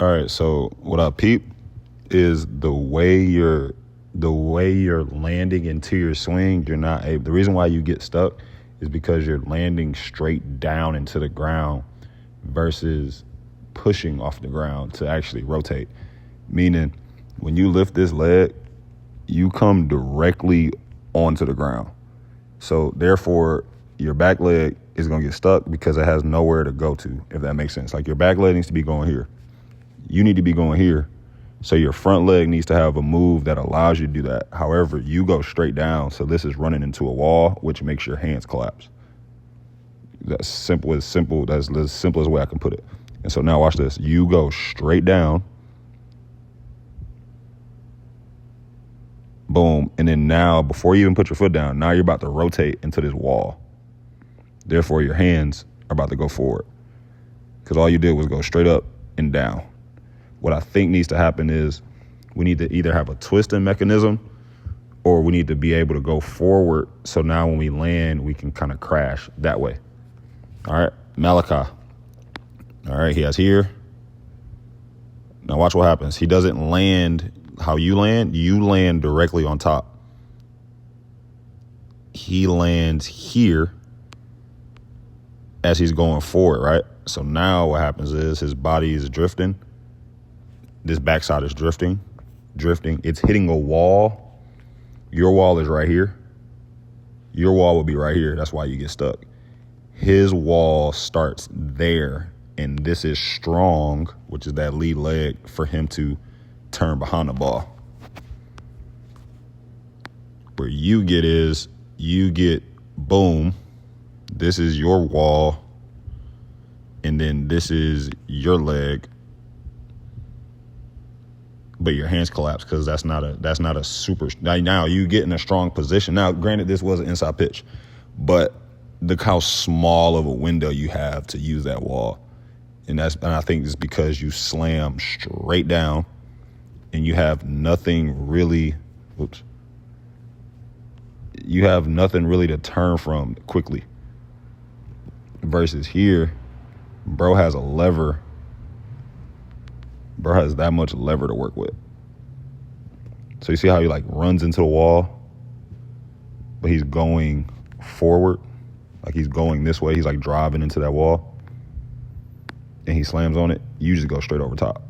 All right, so what I peep is the way you're landing into your swing, you're not able. The reason why you get stuck is because you're landing straight down into the ground versus pushing off the ground to actually rotate. Meaning, when you lift this leg, you come directly onto the ground. So therefore, your back leg is going to get stuck because it has nowhere to go to, if that makes sense. Like your back leg needs to be going here. You need to be going here. So your front leg needs to have a move that allows you to do that. However, you go straight down. So this is running into a wall, which makes your hands collapse. That's simple. That's the simplest way I can put it. And so now watch this. You go straight down. Boom. And then now, before you even put your foot down, now you're about to rotate into this wall. Therefore, your hands are about to go forward. Because all you did was go straight up and down. What I think needs to happen is we need to either have a twisting mechanism or we need to be able to go forward. So now when we land, we can kind of crash that way. All right, Malachi. All right, he has here. Now watch what happens. He doesn't land how you land. You land directly on top. He lands here as he's going forward, right? So now what happens is his body is drifting. This backside is drifting. It's hitting a wall. Your wall is right here. Your wall will be right here. That's why you get stuck. His wall starts there, and this is strong, which is that lead leg, for him to turn behind the ball. Where you get boom. This is your wall, and then this is your leg. But your hands collapse because that's not a super. Now you get in a strong position. Now, granted, this was an inside pitch, but look how small of a window you have to use that wall, and I think it's because you slam straight down, and you have nothing really. You have nothing really to turn from quickly. Versus here, bro has a lever. Bro has that much lever to work with. So you see how he like runs into the wall, but he's going forward. Like he's going this way. He's like driving into that wall, and he slams on it. You just go straight over top.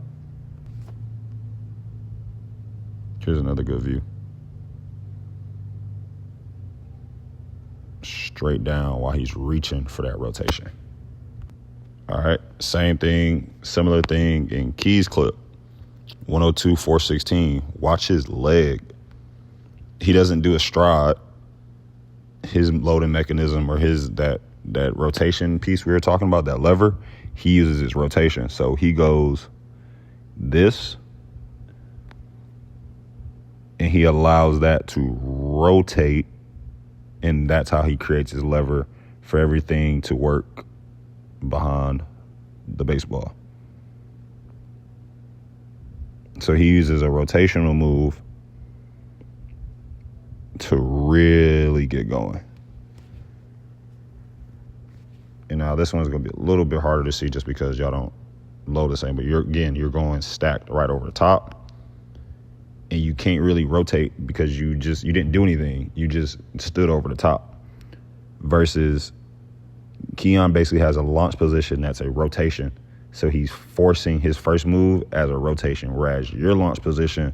Here's another good view. Straight down while he's reaching for that rotation. All right, same thing, similar thing in Key's clip, 102, 416. Watch his leg. He doesn't do a stride. His loading mechanism or that rotation piece we were talking about, that lever, he uses his rotation. So he goes this, and he allows that to rotate, and that's how he creates his lever for everything to work behind the baseball. So he uses a rotational move to really get going. And now this one's going to be a little bit harder to see just because y'all don't load the same, but you're going stacked right over the top, and you can't really rotate because you didn't do anything. You just stood over the top. Versus Keon basically has a launch position that's a rotation. So he's forcing his first move as a rotation, whereas your launch position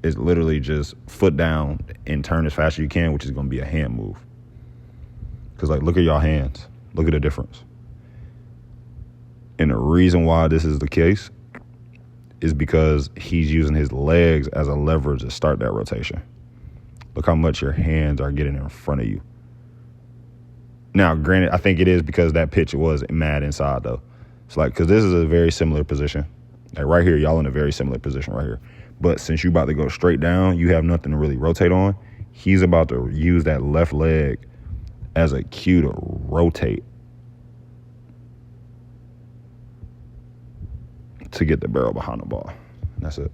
is literally just foot down and turn as fast as you can, which is going to be a hand move. Because, like, look at y'all hands. Look at the difference. And the reason why this is the case is because he's using his legs as a lever to start that rotation. Look how much your hands are getting in front of you. Now, granted, I think it is because that pitch was mad inside, though. It's like, because this is a very similar position. Like right here, y'all in a very similar position right here. But since you about to go straight down, you have nothing to really rotate on. He's about to use that left leg as a cue to rotate to get the barrel behind the ball. And that's it.